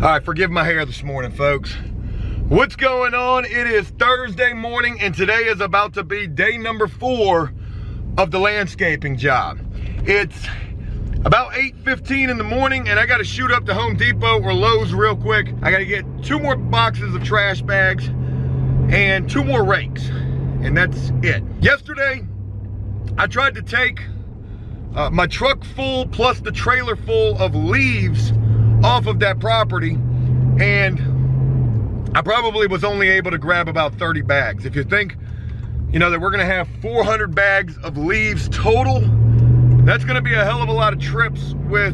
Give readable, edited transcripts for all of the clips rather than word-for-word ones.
All right, forgive my hair this morning, folks. What's going on? It is Thursday morning, and today is about to be day number 4 of the landscaping job. It's about 8:15 in the morning, and I got to shoot up to Home Depot or Lowe's real quick. I got to get 2 more boxes of trash bags and 2 more rakes, and that's it. Yesterday, I tried to take my truck full plus the trailer full of leaves off of that property, and I probably was only able to grab about 30 bags. If you think, that we're gonna have 400 bags of leaves total, that's gonna be a hell of a lot of trips with,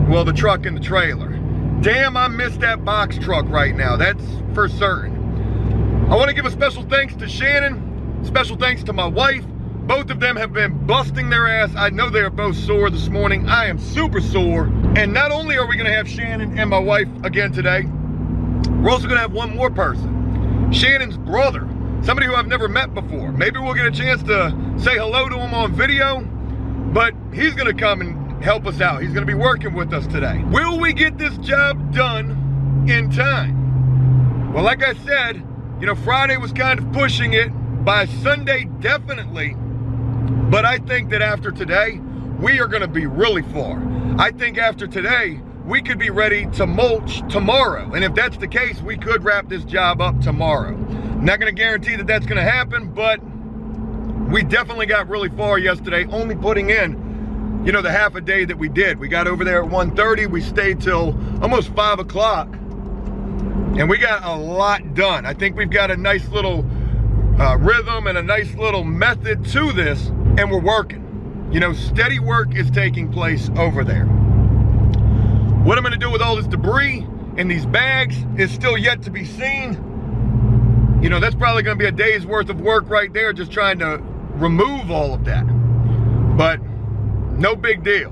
well, the truck and the trailer. Damn, I miss that box truck right now, that's for certain. I wanna give a special thanks to Shannon, special thanks to my wife. Both of them have been busting their ass. I know they're both sore this morning. I am super sore. And not only are we gonna have Shannon and my wife again today, we're also gonna have one more person. Shannon's brother, somebody who I've never met before. Maybe we'll get a chance to say hello to him on video, but he's gonna come and help us out. He's gonna be working with us today. Will we get this job done in time? Well, like I said, Friday was kind of pushing it. By Sunday, definitely. But I think that after today, we are gonna be really far. I think after today, we could be ready to mulch tomorrow. And if that's the case, we could wrap this job up tomorrow. I'm not gonna guarantee that that's gonna happen, but we definitely got really far yesterday, only putting in, the half a day that we did. We got over there at 1:30, we stayed till almost 5 o'clock, and we got a lot done. I think we've got a nice little rhythm and a nice little method to this, and we're working. Steady work is taking place over there. What I'm gonna do with all this debris and these bags is still yet to be seen. That's probably gonna be a day's worth of work right there, just trying to remove all of that. But no big deal.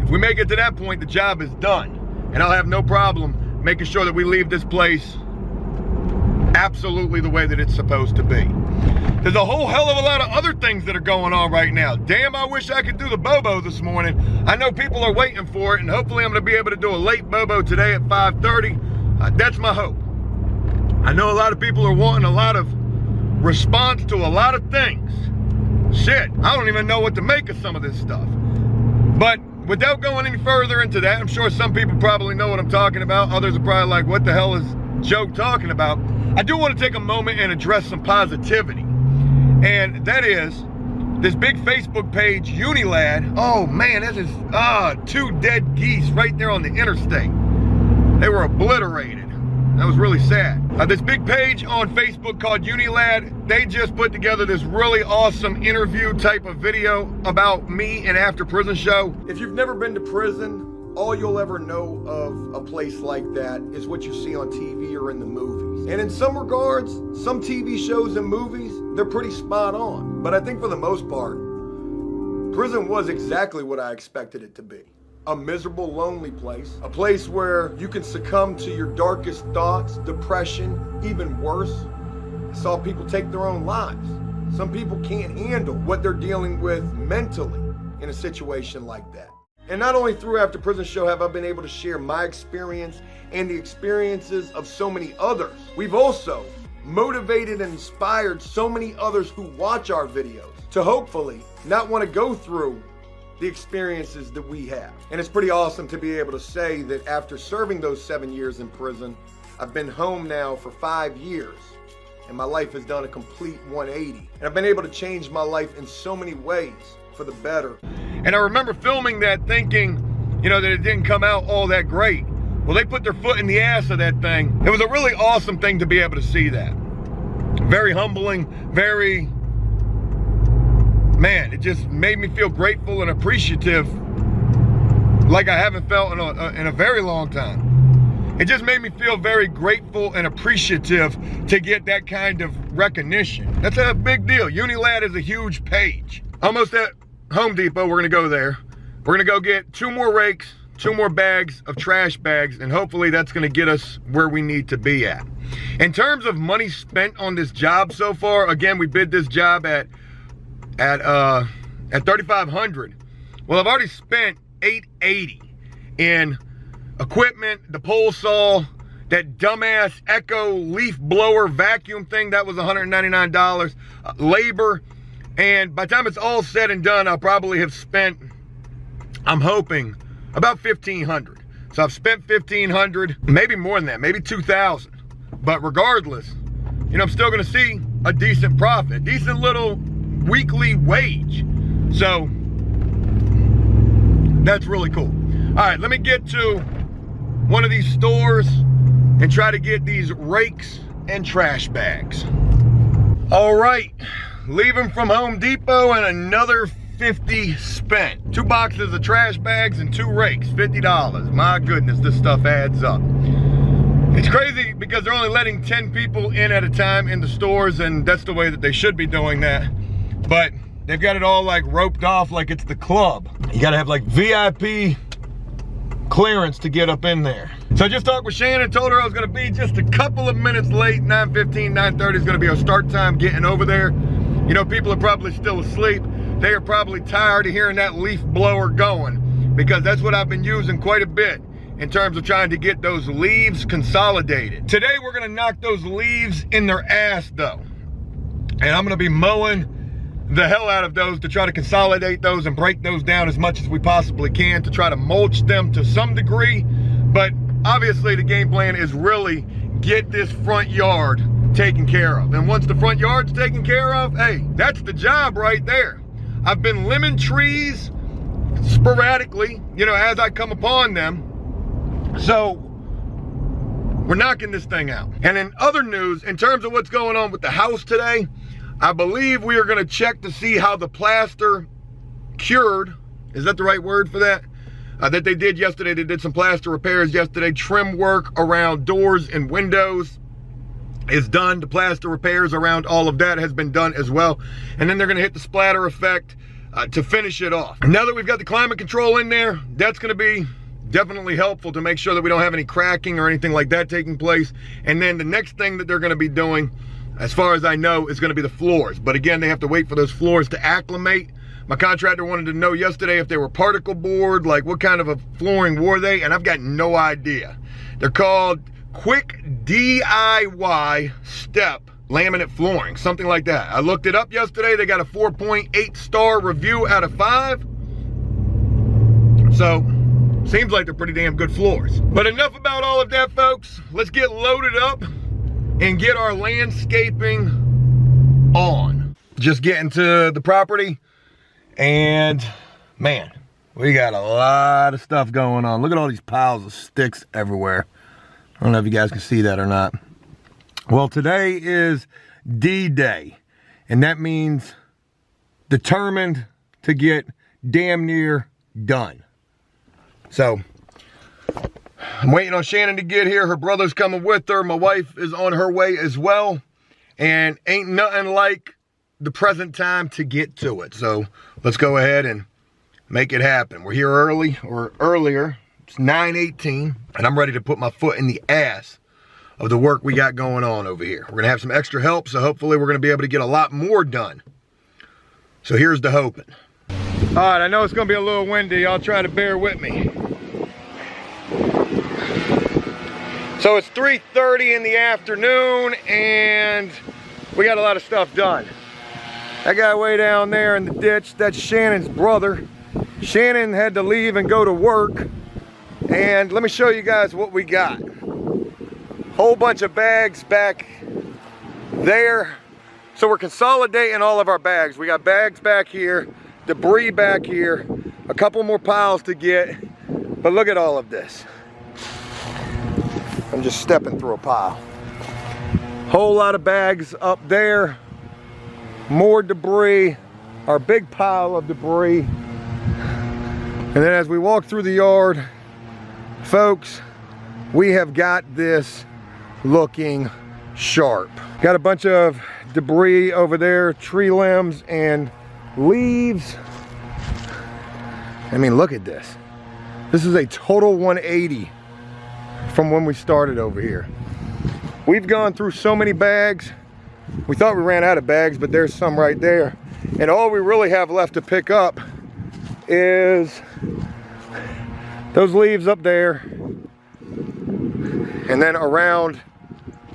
If we make it to that point, the job is done. And I'll have no problem making sure that we leave this place absolutely the way that it's supposed to be. There's a whole hell of a lot of other things that are going on right now. Damn, I wish I could do the Bobo this morning. I know people are waiting for it, and hopefully I'm gonna be able to do a late Bobo today at 5:30. That's my hope. I know a lot of people are wanting a lot of response to a lot of things. Shit, I don't even know what to make of some of this stuff. But without going any further into that, I'm sure some people probably know what I'm talking about. Others are probably like, what the hell is Joe talking about? I do want to take a moment and address some positivity. And that is this big Facebook page, Unilad. Oh man, this is 2 dead geese right there on the interstate. They were obliterated. That was really sad. This big page on Facebook called Unilad, they just put together this really awesome interview type of video about me and After Prison Show. If you've never been to prison, all you'll ever know of a place like that is what you see on TV or in the movies. And in some regards, some TV shows and movies, they're pretty spot on. But I think for the most part, prison was exactly what I expected it to be. A miserable, lonely place. A place where you can succumb to your darkest thoughts, depression, even worse. I saw people take their own lives. Some people can't handle what they're dealing with mentally in a situation like that. And not only through After Prison Show have I been able to share my experience and the experiences of so many others. We've also motivated and inspired so many others who watch our videos to hopefully not want to go through the experiences that we have. And it's pretty awesome to be able to say that after serving those 7 years in prison, I've been home now for 5 years. And my life has done a complete 180. And I've been able to change my life in so many ways for the better. And I remember filming that thinking, that it didn't come out all that great. Well, they put their foot in the ass of that thing. It was a really awesome thing to be able to see that. Very humbling, man, it just made me feel grateful and appreciative like I haven't felt in a very long time. It just made me feel very grateful and appreciative to get that kind of recognition. That's a big deal. Unilad is a huge page. Almost at Home Depot, we're gonna go there. We're gonna go get 2 more rakes, 2 more bags of trash bags, and hopefully that's gonna get us where we need to be at. In terms of money spent on this job so far, again, we bid this job at $3,500. Well, I've already spent $880 in equipment, the pole saw, that dumbass Echo leaf blower vacuum thing, that was $199. Labor, and by the time it's all said and done, I'll probably have spent, I'm hoping, about $1,500. So I've spent $1,500, maybe more than that, maybe $2,000. But regardless, you know, I'm still gonna see a decent profit, decent little weekly wage. So that's really cool. All right, let me get to one of these stores and try to get these rakes and trash bags. All right, leaving from Home Depot and another $50 spent. 2 boxes of trash bags and 2 rakes, $50. My goodness, this stuff adds up. It's crazy because they're only letting 10 people in at a time in the stores, and that's the way that they should be doing that. But they've got it all like roped off like it's the club. You gotta have like VIP clearance to get up in there. So I just talked with Shannon, told her I was gonna be just a couple of minutes late. 9:15, 9:30 is gonna be our start time getting over there. You know, people are probably still asleep. They are probably tired of hearing that leaf blower going, because that's what I've been using quite a bit in terms of trying to get those leaves consolidated. Today we're gonna knock those leaves in their ass though. And I'm gonna be mowing the hell out of those to try to consolidate those and break those down as much as we possibly can to try to mulch them to some degree. But obviously the game plan is really get this front yard taken care of. And once the front yard's taken care of, hey, that's the job right there. I've been limbing trees sporadically, you know, as I come upon them. So we're knocking this thing out. And in other news, in terms of what's going on with the house today, I believe we are gonna check to see how the plaster cured, is that the right word for that? That they did yesterday. They did some plaster repairs yesterday. Trim work around doors and windows is done. The plaster repairs around all of that has been done as well. And then they're gonna hit the splatter effect to finish it off. Now that we've got the climate control in there, that's gonna be definitely helpful to make sure that we don't have any cracking or anything like that taking place. And then the next thing that they're gonna be doing, as far as I know, is gonna be the floors. But again, they have to wait for those floors to acclimate. My contractor wanted to know yesterday if they were particle board, like what kind of a flooring were they, and I've got no idea. They're called Quick DIY Step Laminate Flooring, something like that. I looked it up yesterday. They got a 4.8 star review out of 5. So, seems like they're pretty damn good floors. But enough about all of that, folks. Let's get loaded up and get our landscaping on. Just getting to the property, and man, we got a lot of stuff going on. Look at all these piles of sticks everywhere. I don't know if you guys can see that or not. Well, today is D-Day, and that means determined to get damn near done. So I'm waiting on Shannon to get here. Her brother's coming with her. My wife is on her way as well. And ain't nothing like the present time to get to it. So let's go ahead and make it happen. We're here early, or earlier. It's 9:18, and I'm ready to put my foot in the ass of the work we got going on over here. We're gonna have some extra help, so hopefully we're gonna be able to get a lot more done. So here's the hoping. All right, I know it's gonna be a little windy. I'll try to bear with me. So it's 3:30 in the afternoon, and we got a lot of stuff done. That guy way down there in the ditch, that's Shannon's brother. Shannon had to leave and go to work. And let me show you guys what we got. Whole bunch of bags back there. So we're consolidating all of our bags. We got bags back here, debris back here, a couple more piles to get. But look at all of this. I'm just stepping through a pile. Whole lot of bags up there. More debris, our big pile of debris. And then as we walk through the yard, folks, we have got this looking sharp. Got a bunch of debris over there, tree limbs and leaves. I mean, look at this. This is a total 180 from when we started over here. We've gone through so many bags. We thought we ran out of bags, but there's some right there. And all we really have left to pick up is those leaves up there And then around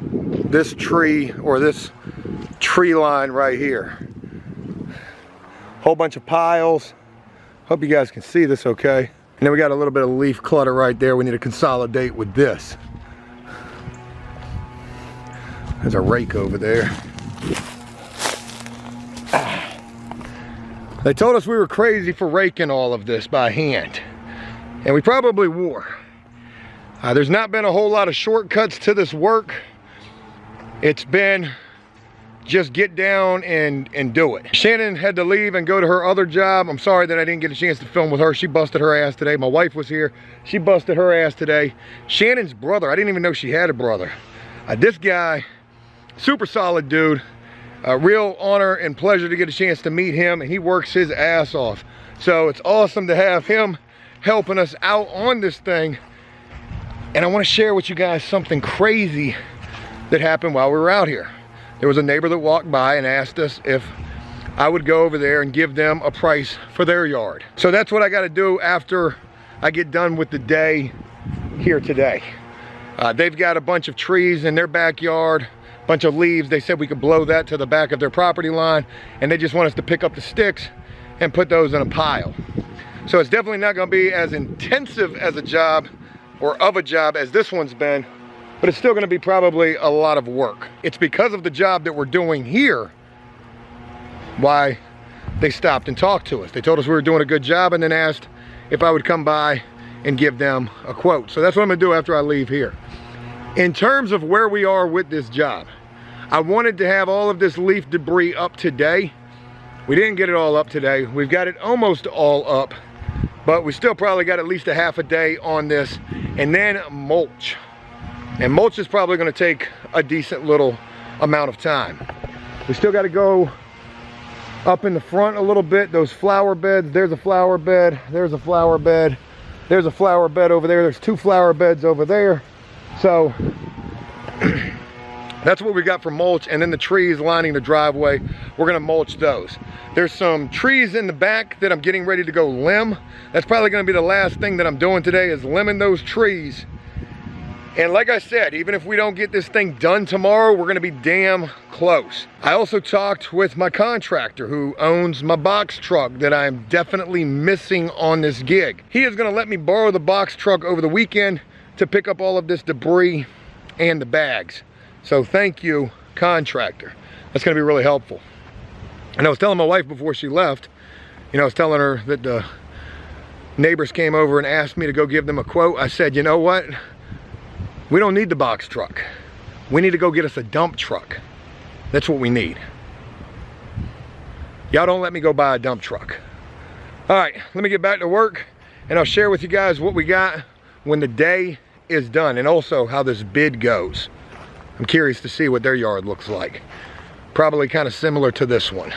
this tree, or this tree line right here. Whole bunch of piles. Hope you guys can see this okay. And then we got a little bit of leaf clutter right there. We need to consolidate with this. There's a rake over there. They told us we were crazy for raking all of this by hand. And we probably were. There's not been a whole lot of shortcuts to this work. It's been just get down and do it. Shannon had to leave and go to her other job. I'm sorry that I didn't get a chance to film with her. She busted her ass today. My wife was here. She busted her ass today. Shannon's brother, I didn't even know she had a brother. This guy, super solid dude. Real honor and pleasure to get a chance to meet him, and he works his ass off. So it's awesome to have him helping us out on this thing. And I want to share with you guys something crazy that happened while we were out here. There was a neighbor that walked by and asked us if I would go over there and give them a price for their yard. So that's what I got to do after I get done with the day here today. They've got a bunch of trees in their backyard, a bunch of leaves. They said we could blow that to the back of their property line, and they just want us to pick up the sticks and put those in a pile. So it's definitely not going to be as intensive as a job, or of a job, as this one's been. But it's still going to be probably a lot of work. It's because of the job that we're doing here why they stopped and talked to us. They told us we were doing a good job and then asked if I would come by and give them a quote. So that's what I'm going to do after I leave here. In terms of where we are with this job, I wanted to have all of this leaf debris up today. We didn't get it all up today. We've got it almost all up, but we still probably got at least a half a day on this. And then mulch. And mulch is probably going to take a decent little amount of time. We still got to go up in the front a little bit. Those flower beds, there's a flower bed, there's a flower bed, there's a flower bed over there, there's 2 flower beds over there. So that's what we got for mulch. And then the trees lining the driveway, we're going to mulch those. There's some trees in the back that I'm getting ready to go limb. That's probably going to be the last thing that I'm doing today, is limbing those trees. And like I said, even if we don't get this thing done tomorrow, we're gonna be damn close. I also talked with my contractor who owns my box truck that I'm definitely missing on this gig. He is gonna let me borrow the box truck over the weekend to pick up all of this debris and the bags. So thank you, contractor. That's gonna be really helpful. And I was telling my wife before she left, I was telling her that the neighbors came over and asked me to go give them a quote. I said, you know what? We don't need the box truck. We need to go get us a dump truck. That's what we need. Y'all don't let me go buy a dump truck. All right, let me get back to work and I'll share with you guys what we got when the day is done, and also how this bid goes. I'm curious to see what their yard looks like. Probably kind of similar to this one.